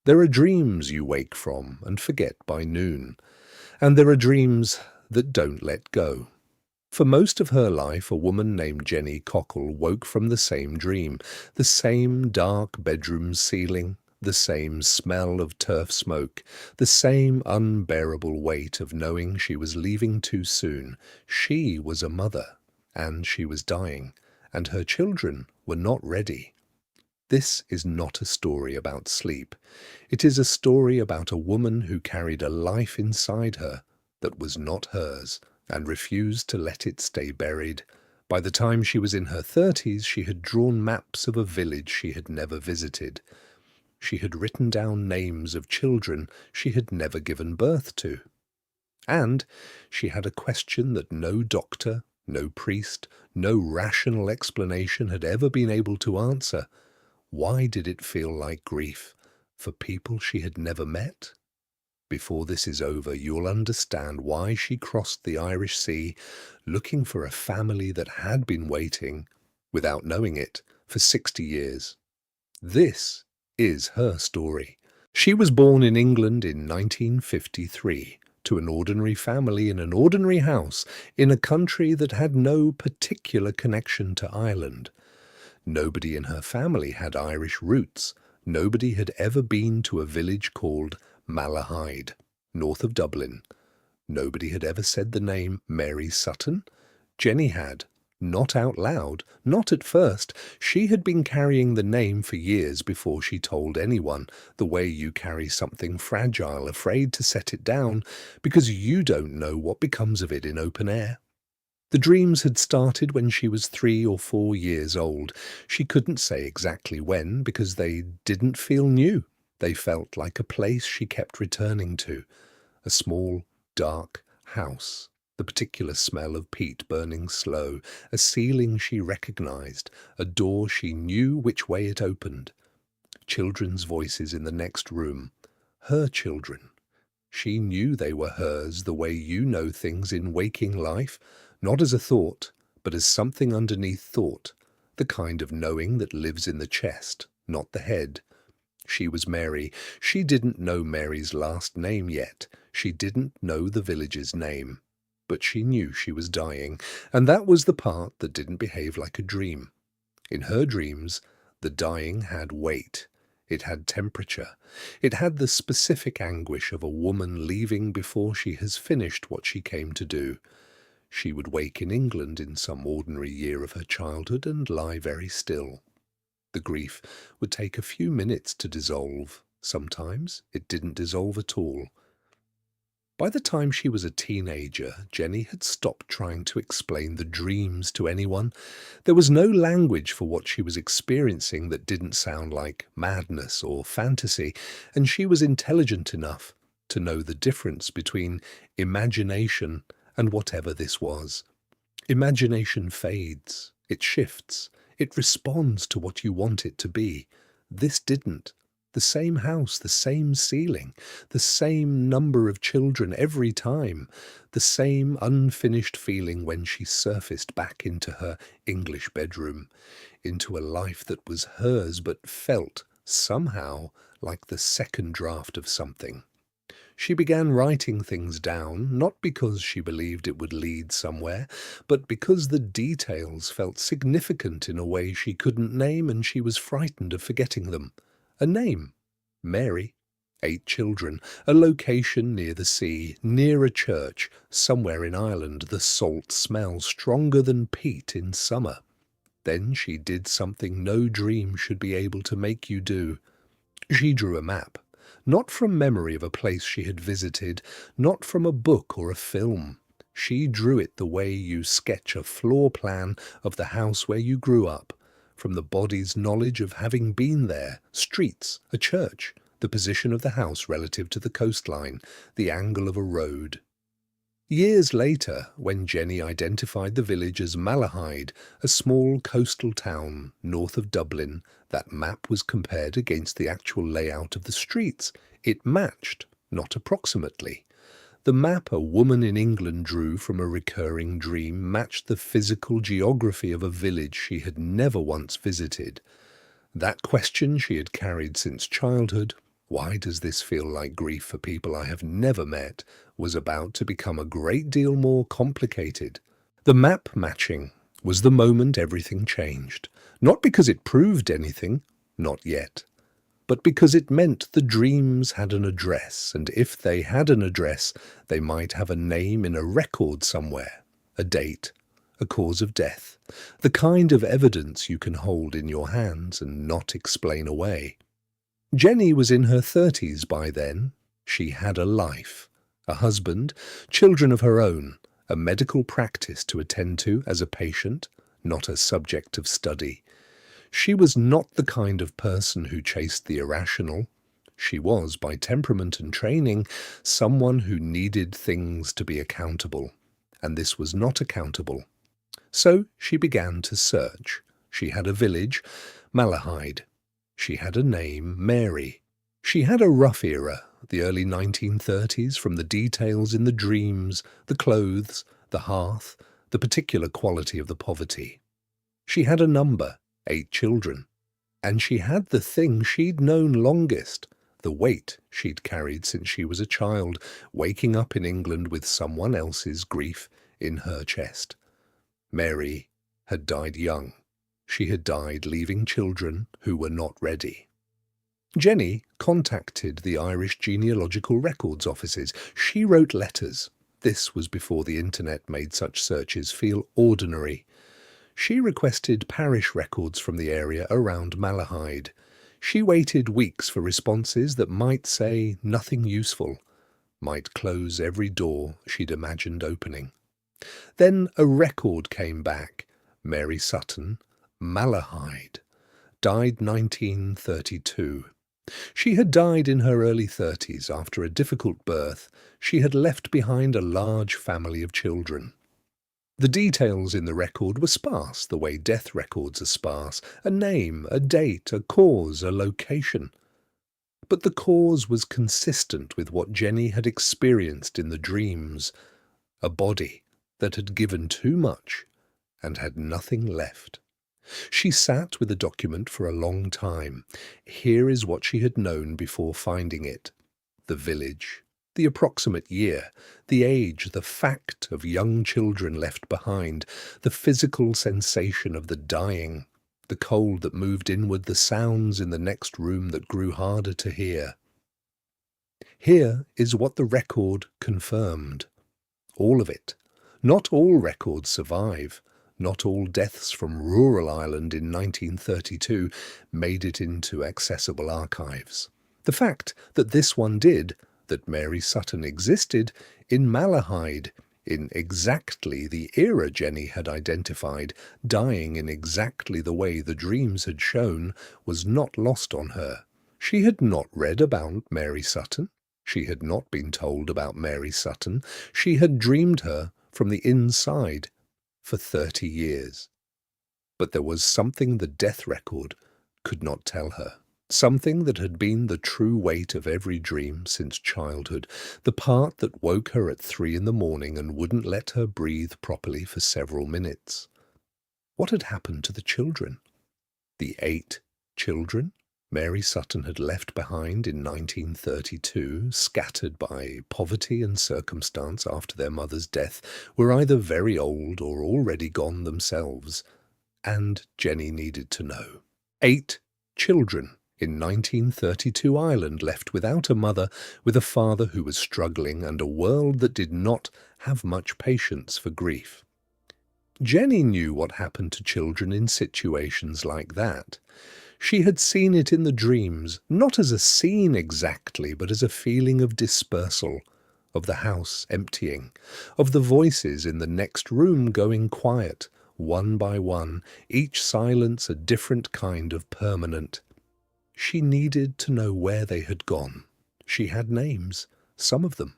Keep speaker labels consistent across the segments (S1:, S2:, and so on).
S1: There are dreams you wake from and forget by noon, and there are dreams that don't let go. For most of her life, a woman named Jenny Cockell woke from the same dream, the same dark bedroom ceiling, the same smell of turf smoke, the same unbearable weight of knowing she was leaving too soon. She was a mother, and she was dying, and her children were not ready. This is not a story about sleep. It is a story about a woman who carried a life inside her that was not hers and refused to let it stay buried. By the time she was in her 30s, she had drawn maps of a village she had never visited. She had written down names of children she had never given birth to. And she had a question that no doctor, no priest, no rational explanation had ever been able to answer. Why did it feel like grief for people she had never met? Before this is over, you'll understand why she crossed the Irish Sea looking for a family that had been waiting, without knowing it, for 60 years. This is her story. She was born in England in 1953 to an ordinary family in an ordinary house in a country that had no particular connection to Ireland. Nobody in her family had Irish roots. Nobody had ever been to a village called Malahide, north of Dublin. Nobody had ever said the name Mary Sutton. Jenny had. Not out loud, not at first. She had been carrying the name for years before she told anyone, the way you carry something fragile, afraid to set it down, because you don't know what becomes of it in open air. The dreams had started when she was 3 or 4 years old. She couldn't say exactly when, because they didn't feel new. They felt like a place she kept returning to, a small, dark house, the particular smell of peat burning slow, a ceiling she recognized, a door she knew which way it opened. Children's voices in the next room, her children. She knew they were hers the way you know things in waking life, not as a thought, but as something underneath thought, the kind of knowing that lives in the chest, not the head. She was Mary. She didn't know Mary's last name yet. She didn't know the village's name. But she knew she was dying, and that was the part that didn't behave like a dream. In her dreams, the dying had weight. It had temperature. It had the specific anguish of a woman leaving before she has finished what she came to do. She would wake in England in some ordinary year of her childhood and lie very still. The grief would take a few minutes to dissolve. Sometimes it didn't dissolve at all. By the time she was a teenager, Jenny had stopped trying to explain the dreams to anyone. There was no language for what she was experiencing that didn't sound like madness or fantasy, and she was intelligent enough to know the difference between imagination and whatever this was. Imagination fades, it shifts, it responds to what you want it to be. This didn't. The same house, the same ceiling, the same number of children every time, the same unfinished feeling when she surfaced back into her English bedroom, into a life that was hers but felt, somehow, like the second draft of something. She began writing things down, not because she believed it would lead somewhere, but because the details felt significant in a way she couldn't name, and she was frightened of forgetting them. A name. Mary. 8 children. A location near the sea, near a church, somewhere in Ireland. The salt smell stronger than peat in summer. Then she did something no dream should be able to make you do. She drew a map. Not from memory of a place she had visited, not from a book or a film. She drew it the way you sketch a floor plan of the house where you grew up, from the body's knowledge of having been there, streets, a church, the position of the house relative to the coastline, the angle of a road. Years later, when Jenny identified the village as Malahide, a small coastal town north of Dublin, that map was compared against the actual layout of the streets. It matched, not approximately. The map a woman in England drew from a recurring dream matched the physical geography of a village she had never once visited. That question she had carried since childhood Why does this feel like grief for people I have never met was about to become a great deal more complicated. The map matching was the moment everything changed. Not because it proved anything, not yet, but because it meant the dreams had an address, and if they had an address, they might have a name in a record somewhere, a date, a cause of death, the kind of evidence you can hold in your hands and not explain away. Jenny was in her 30s by then. She had a life, a husband, children of her own, a medical practice to attend to as a patient, not a subject of study. She was not the kind of person who chased the irrational. She was, by temperament and training, someone who needed things to be accountable, and this was not accountable. So she began to search. She had a village, Malahide. She had a name, Mary. She had a rough era, the early 1930s, from the details in the dreams, the clothes, the hearth, the particular quality of the poverty. She had a number, 8 children, and she had the thing she'd known longest, the weight she'd carried since she was a child, waking up in England with someone else's grief in her chest. Mary had died young. She had died leaving children who were not ready. Jenny contacted the Irish genealogical records offices. She wrote letters. This was before the internet made such searches feel ordinary. She requested parish records from the area around Malahide. She waited weeks for responses that might say nothing useful, might close every door she'd imagined opening. Then a record came back. Mary Sutton, Malahide, died 1932. She had died in her early 30s after a difficult birth. She had left behind a large family of children. The details in the record were sparse, the way death records are sparse, a name, a date, a cause, a location. But the cause was consistent with what Jenny had experienced in the dreams, a body that had given too much and had nothing left. She sat with the document for a long time. Here is what she had known before finding it. The village, the approximate year, the age, the fact of young children left behind, the physical sensation of the dying, the cold that moved inward, the sounds in the next room that grew harder to hear. Here is what the record confirmed. All of it. Not all records survive. Not all deaths from rural Ireland in 1932 made it into accessible archives. The fact that this one did, that Mary Sutton existed in Malahide, in exactly the era Jenny had identified, dying in exactly the way the dreams had shown, was not lost on her. She had not read about Mary Sutton. She had not been told about Mary Sutton. She had dreamed her from the inside for 30 years. But there was something the death record could not tell her. Something that had been the true weight of every dream since childhood, the part that woke her at 3 in the morning and wouldn't let her breathe properly for several minutes. What had happened to the children? The 8 children Mary Sutton had left behind in 1932, scattered by poverty and circumstance after their mother's death, were either very old or already gone themselves, and Jenny needed to know. 8 children in 1932 Ireland left without a mother, with a father who was struggling and a world that did not have much patience for grief. Jenny knew what happened to children in situations like that. She had seen it in the dreams, not as a scene exactly, but as a feeling of dispersal, of the house emptying, of the voices in the next room going quiet, one by one, each silence a different kind of permanent. She needed to know where they had gone. She had names, some of them.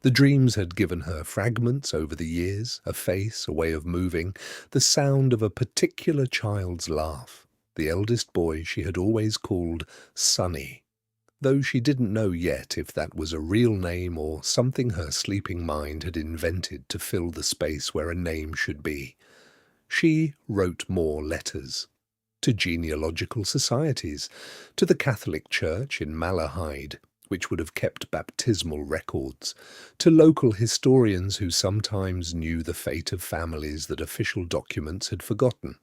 S1: The dreams had given her fragments over the years, a face, a way of moving, the sound of a particular child's laugh. The eldest boy she had always called Sonny, though she didn't know yet if that was a real name or something her sleeping mind had invented to fill the space where a name should be. She wrote more letters. to genealogical societies, to the Catholic Church in Malahide, which would have kept baptismal records, to local historians who sometimes knew the fate of families that official documents had forgotten.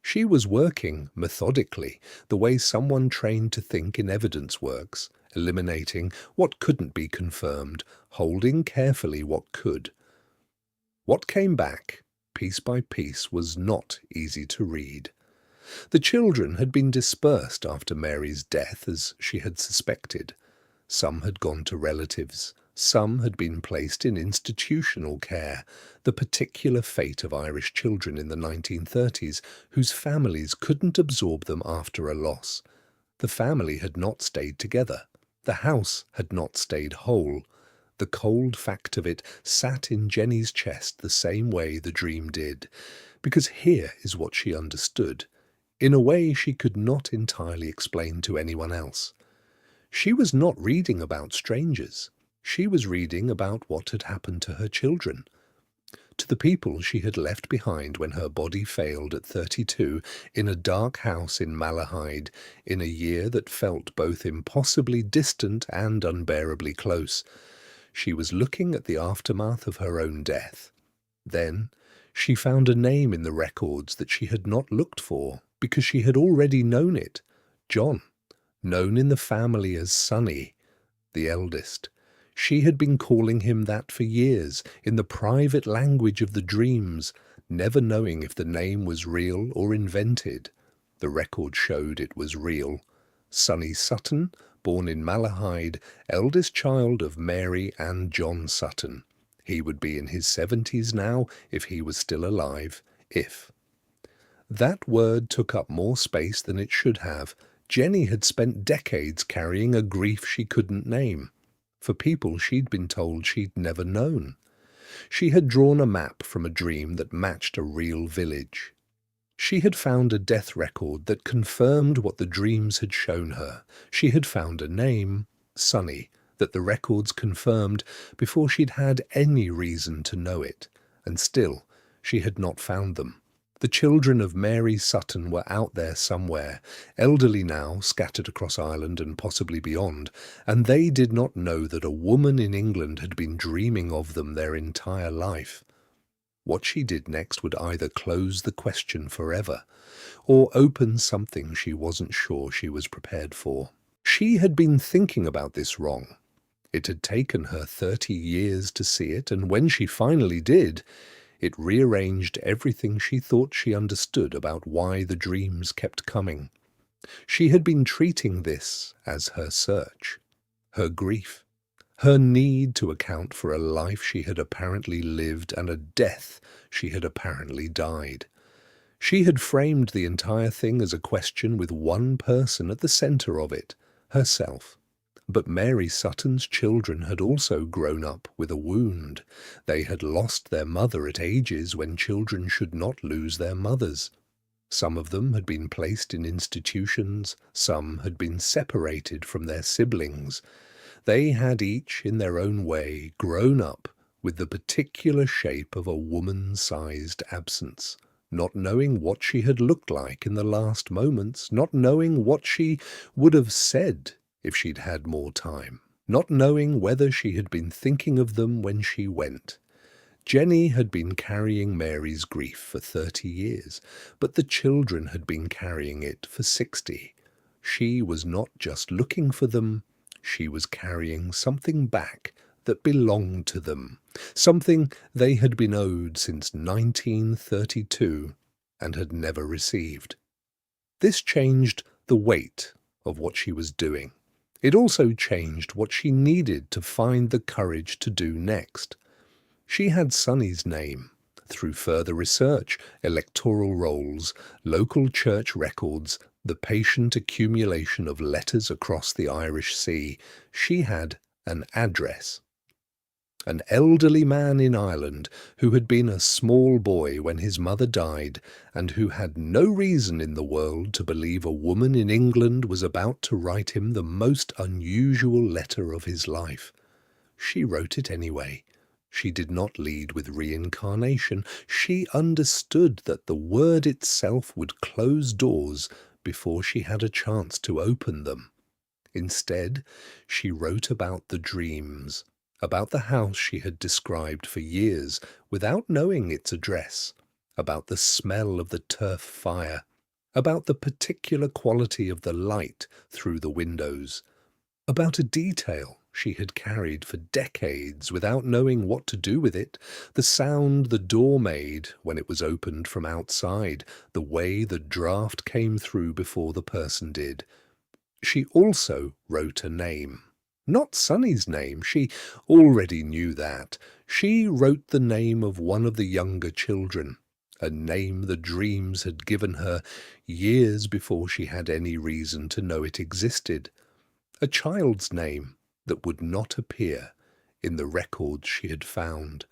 S1: She was working methodically, the way someone trained to think in evidence works, eliminating what couldn't be confirmed, holding carefully what could. What came back, piece by piece, was not easy to read. The children had been dispersed after Mary's death, as she had suspected. Some had gone to relatives, some had been placed in institutional care, the particular fate of Irish children in the 1930s, whose families couldn't absorb them after a loss. The family had not stayed together. The house had not stayed whole. The cold fact of it sat in Jenny's chest the same way the dream did, because here is what she understood, in a way she could not entirely explain to anyone else. She was not reading about strangers. She was reading about what had happened to her children, to the people she had left behind when her body failed at 32 in a dark house in Malahide in a year that felt both impossibly distant and unbearably close. She was looking at the aftermath of her own death. Then she found a name in the records that she had not looked for because she had already known it. John, known in the family as Sonny, the eldest. She had been calling him that for years, in the private language of the dreams, never knowing if the name was real or invented. The record showed it was real. Sonny Sutton, born in Malahide, eldest child of Mary and John Sutton. He would be in his 70s now if he was still alive, if. That word took up more space than it should have. Jenny had spent decades carrying a grief she couldn't name, for people she'd been told she'd never known. She had drawn a map from a dream that matched a real village. She had found a death record that confirmed what the dreams had shown her. She had found a name, Sonny, that the records confirmed before she'd had any reason to know it. And still, she had not found them. The children of Mary Sutton were out there somewhere, elderly now, scattered across Ireland and possibly beyond, and they did not know that a woman in England had been dreaming of them their entire life. What she did next would either close the question forever, or open something she wasn't sure she was prepared for. She had been thinking about this wrong. It had taken her 30 years to see it, and when she finally did, it rearranged everything she thought she understood about why the dreams kept coming. She had been treating this as her search, her grief, her need to account for a life she had apparently lived and a death she had apparently died. She had framed the entire thing as a question with one person at the center of it, herself. But Mary Sutton's children had also grown up with a wound. They had lost their mother at ages when children should not lose their mothers. Some of them had been placed in institutions, some had been separated from their siblings. They had each, in their own way, grown up with the particular shape of a woman-sized absence, not knowing what she had looked like in the last moments, not knowing what she would have said if she'd had more time, not knowing whether she had been thinking of them when she went. Jenny had been carrying Mary's grief for 30 years, but the children had been carrying it for 60. She was not just looking for them, she was carrying something back that belonged to them, something they had been owed since 1932 and had never received. This changed the weight of what she was doing. It also changed what she needed to find the courage to do next. She had Sonny's name. Through further research, electoral rolls, local church records, the patient accumulation of letters across the Irish Sea, she had an address. An elderly man in Ireland who had been a small boy when his mother died and who had no reason in the world to believe a woman in England was about to write him the most unusual letter of his life. She wrote it anyway. She did not lead with reincarnation. She understood that the word itself would close doors before she had a chance to open them. Instead, she wrote about the dreams, about the house she had described for years without knowing its address, about the smell of the turf fire, about the particular quality of the light through the windows, about a detail she had carried for decades without knowing what to do with it, the sound the door made when it was opened from outside, the way the draught came through before the person did. She also wrote a name. Not Sonny's name, she already knew that. She wrote the name of one of the younger children, a name the dreams had given her years before she had any reason to know it existed. A child's name that would not appear in the records she had found,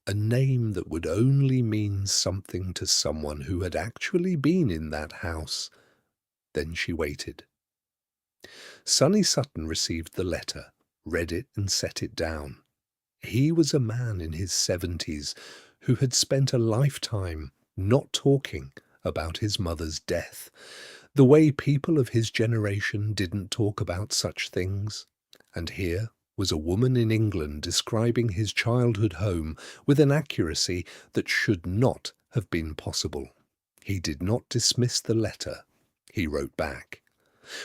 S1: a name that would only mean something to someone who had actually been in that house. Then she waited. Sonny Sutton received the letter, read it and set it down. He was a man in his 70s who had spent a lifetime not talking about his mother's death, the way people of his generation didn't talk about such things. And here was a woman in England describing his childhood home with an accuracy that should not have been possible. He did not dismiss the letter. He wrote back.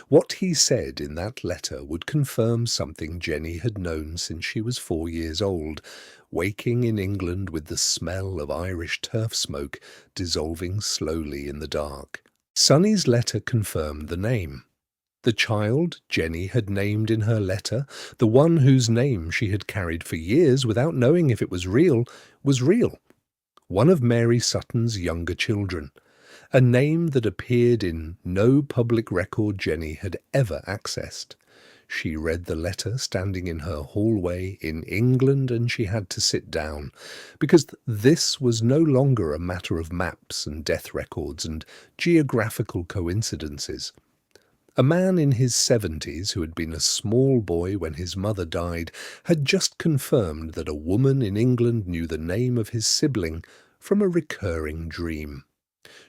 S1: What he said in that letter would confirm something Jenny had known since she was 4 years old, waking in England with the smell of Irish turf smoke dissolving slowly in the dark. Sonny's letter confirmed the name. The child Jenny had named in her letter, the one whose name she had carried for years without knowing if it was real. One of Mary Sutton's younger children. A name that appeared in no public record Jenny had ever accessed. She read the letter standing in her hallway in England, and she had to sit down, because this was no longer a matter of maps and death records and geographical coincidences. A man in his 70s who had been a small boy when his mother died had just confirmed that a woman in England knew the name of his sibling from a recurring dream.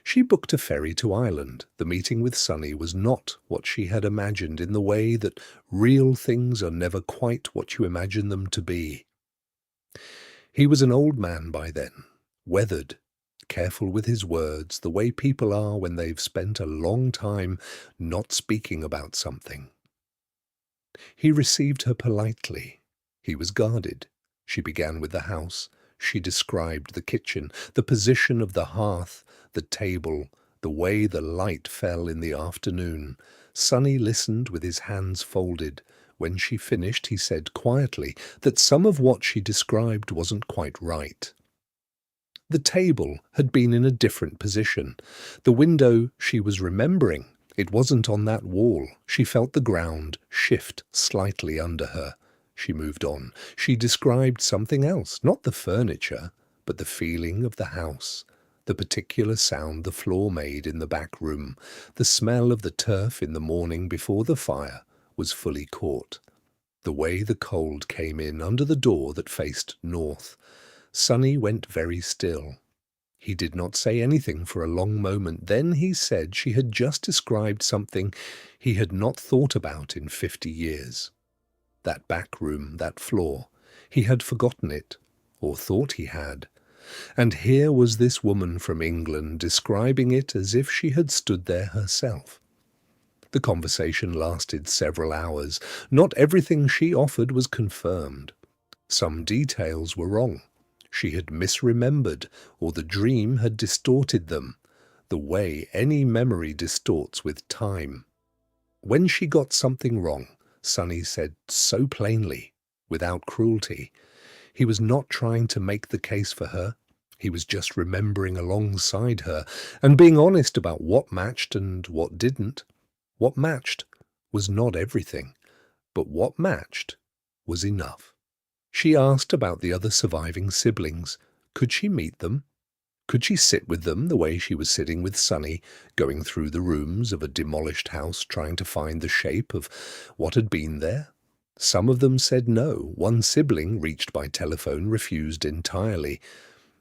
S1: She booked a ferry to Ireland. The meeting with Sonny was not what she had imagined, in the way that real things are never quite what you imagine them to be. He was an old man by then, weathered, careful with his words, the way people are when they've spent a long time not speaking about something. He received her politely. He was guarded. She began with the house. She described the kitchen, the position of the hearth, the table, the way the light fell in the afternoon. Sonny listened with his hands folded. When she finished, he said quietly that some of what she described wasn't quite right. The table had been in a different position. The window she was remembering, it wasn't on that wall. She felt the ground shift slightly under her. She moved on. She described something else, not the furniture, but the feeling of the house, the particular sound the floor made in the back room, the smell of the turf in the morning before the fire was fully caught, the way the cold came in under the door that faced north. Sonny went very still. He did not say anything for a long moment. Then he said she had just described something he had not thought about in 50 years. That back room, that floor. He had forgotten it, or thought he had. And here was this woman from England describing it as if she had stood there herself. The conversation lasted several hours. Not everything she offered was confirmed. Some details were wrong. She had misremembered, or the dream had distorted them, the way any memory distorts with time. When she got something wrong, Sonny said so plainly, without cruelty. He was not trying to make the case for her. He was just remembering alongside her and being honest about what matched and what didn't. What matched was not everything, but what matched was enough. She asked about the other surviving siblings. Could she meet them? Could she sit with them the way she was sitting with Sonny, going through the rooms of a demolished house trying to find the shape of what had been there? Some of them said no. One sibling, reached by telephone, refused entirely.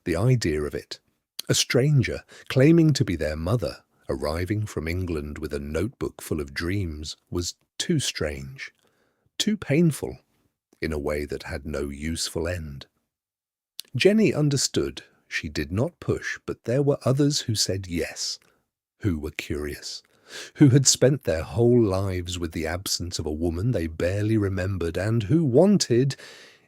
S1: The idea of it. A stranger, claiming to be their mother, arriving from England with a notebook full of dreams, was too strange, too painful, in a way that had no useful end. Jenny understood. She did not push, but there were others who said yes, who were curious, who had spent their whole lives with the absence of a woman they barely remembered, and who wanted,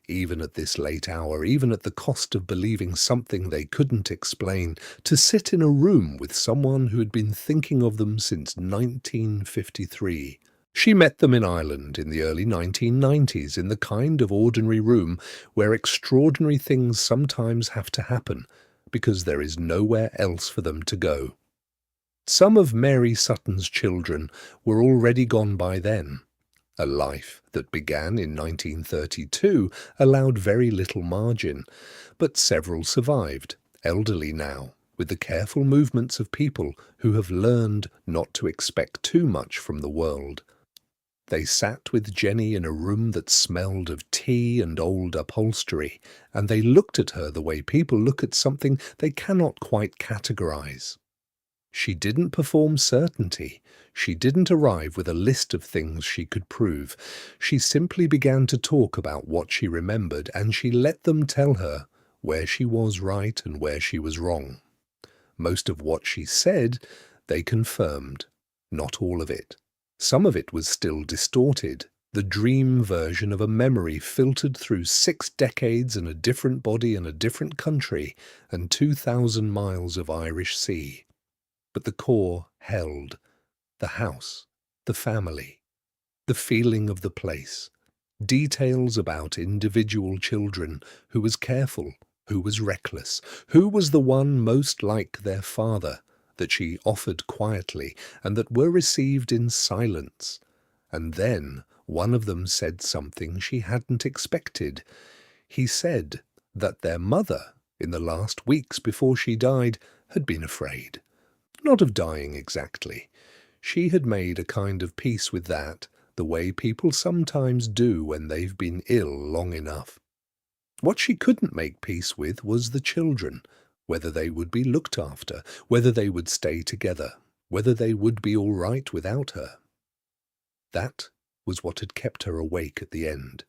S1: even at this late hour, even at the cost of believing something they couldn't explain, to sit in a room with someone who had been thinking of them since 1953. She met them in Ireland in the early 1990s, in the kind of ordinary room where extraordinary things sometimes have to happen because there is nowhere else for them to go. Some of Mary Sutton's children were already gone by then. A life that began in 1932 allowed very little margin, but several survived, elderly now, with the careful movements of people who have learned not to expect too much from the world. They sat with Jenny in a room that smelled of tea and old upholstery, and they looked at her the way people look at something they cannot quite categorize. She didn't perform certainty. She didn't arrive with a list of things she could prove. She simply began to talk about what she remembered, and she let them tell her where she was right and where she was wrong. Most of what she said, they confirmed. Not all of it. Some of it was still distorted, the dream version of a memory filtered through 6 decades and a different body in a different country and 2,000 miles of Irish sea. But the core held. The house, the family, the feeling of the place, details about individual children, who was careful, who was reckless, who was the one most like their father, that she offered quietly and that were received in silence. And then one of them said something she hadn't expected. He said that their mother, in the last weeks before she died, had been afraid. Not of dying exactly. She had made a kind of peace with that, the way people sometimes do when they've been ill long enough. What she couldn't make peace with was the children, whether they would be looked after, whether they would stay together, whether they would be all right without her. That was what had kept her awake at the end.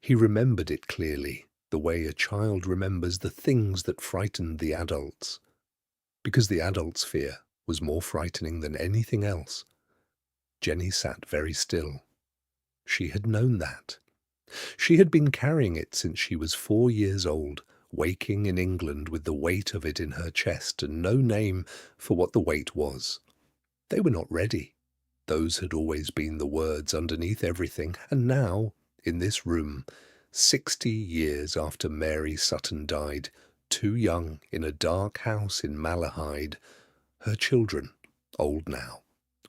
S1: He remembered it clearly, the way a child remembers the things that frightened the adults. Because the adults' fear was more frightening than anything else. Jenny sat very still. She had known that. She had been carrying it since she was 4 years old, waking in England with the weight of it in her chest and no name for what the weight was. They were not ready. Those had always been the words underneath everything, and now, in this room, 60 years after Mary Sutton died, too young, in a dark house in Malahide, her children, old now,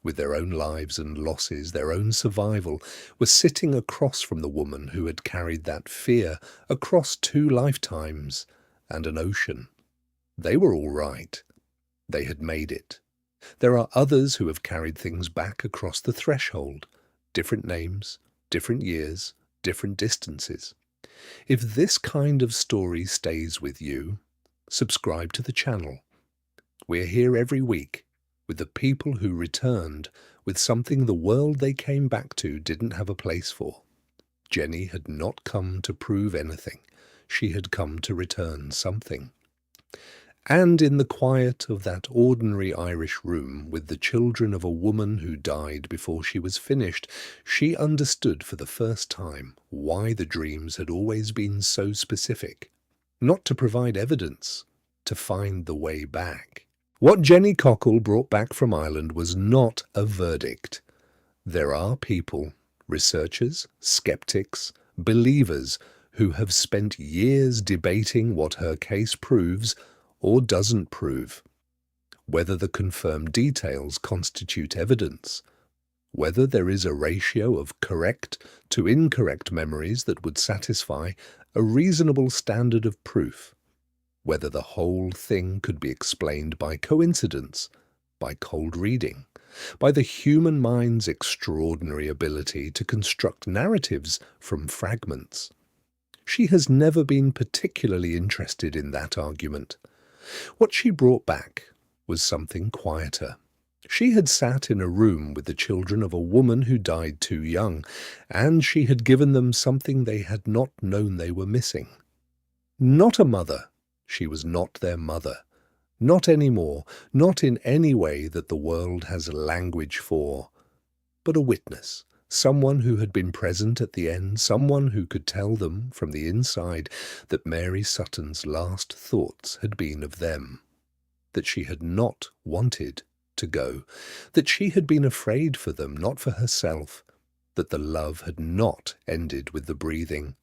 S1: with their own lives and losses, their own survival, were sitting across from the woman who had carried that fear across 2 lifetimes and an ocean. They were all right. They had made it. There are others who have carried things back across the threshold. Different names, different years, different distances. If this kind of story stays with you, subscribe to the channel. We're here every week with the people who returned with something the world they came back to didn't have a place for. Jenny had not come to prove anything. She had come to return something. And in the quiet of that ordinary Irish room with the children of a woman who died before she was finished, she understood for the first time why the dreams had always been so specific. Not to provide evidence, to find the way back. What Jenny Cockell brought back from Ireland was not a verdict. There are people, researchers, skeptics, believers, who have spent years debating what her case proves or doesn't prove, whether the confirmed details constitute evidence, whether there is a ratio of correct to incorrect memories that would satisfy a reasonable standard of proof, whether the whole thing could be explained by coincidence, by cold reading, by the human mind's extraordinary ability to construct narratives from fragments. She has never been particularly interested in that argument. What she brought back was something quieter. She had sat in a room with the children of a woman who died too young, and she had given them something they had not known they were missing. Not a mother. She was not their mother. Not anymore, not in any way that the world has language for, but a witness, someone who had been present at the end, someone who could tell them from the inside that Mary Sutton's last thoughts had been of them, that she had not wanted to go, that she had been afraid for them, not for herself, that the love had not ended with the breathing.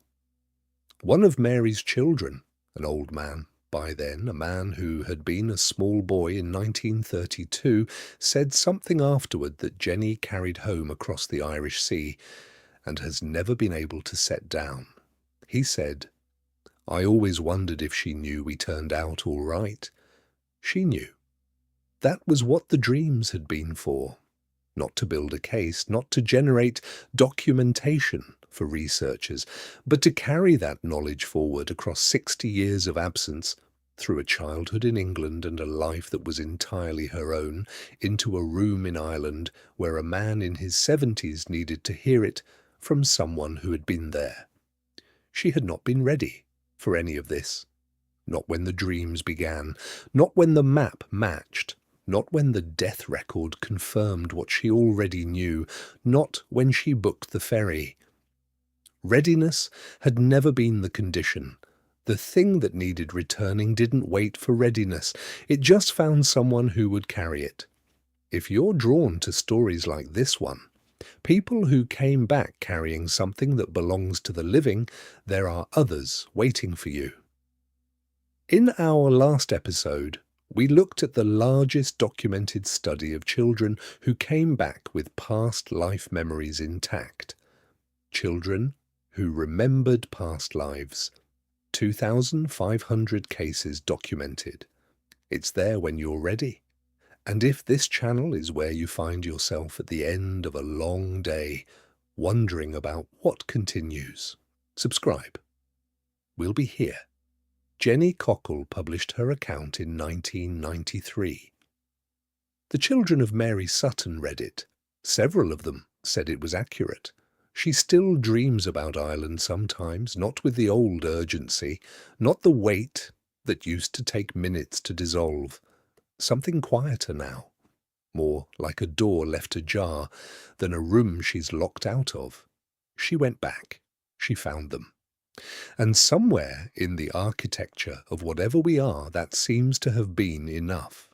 S1: One of Mary's children, an old man by then, a man who had been a small boy in 1932, said something afterward that Jenny carried home across the Irish Sea and has never been able to set down. He said, "I always wondered if she knew we turned out all right." She knew. That was what the dreams had been for. Not to build a case, not to generate documentation for researchers, but to carry that knowledge forward across 60 years of absence, through a childhood in England and a life that was entirely her own, into a room in Ireland where a man in his 70s needed to hear it from someone who had been there. She had not been ready for any of this. Not when the dreams began, not when the map matched, not when the death record confirmed what she already knew, not when she booked the ferry. Readiness had never been the condition. The thing that needed returning didn't wait for readiness. It just found someone who would carry it. If you're drawn to stories like this one, people who came back carrying something that belongs to the living, there are others waiting for you. In our last episode, we looked at the largest documented study of children who came back with past life memories intact. Children who remembered past lives. 2,500 cases documented. It's there when you're ready. And if this channel is where you find yourself at the end of a long day, wondering about what continues, subscribe. We'll be here. Jenny Cockell published her account in 1993. The children of Mary Sutton read it. Several of them said it was accurate. She still dreams about Ireland sometimes, not with the old urgency, not the weight that used to take minutes to dissolve. Something quieter now, more like a door left ajar than a room she's locked out of. She went back. She found them. And somewhere in the architecture of whatever we are, that seems to have been enough.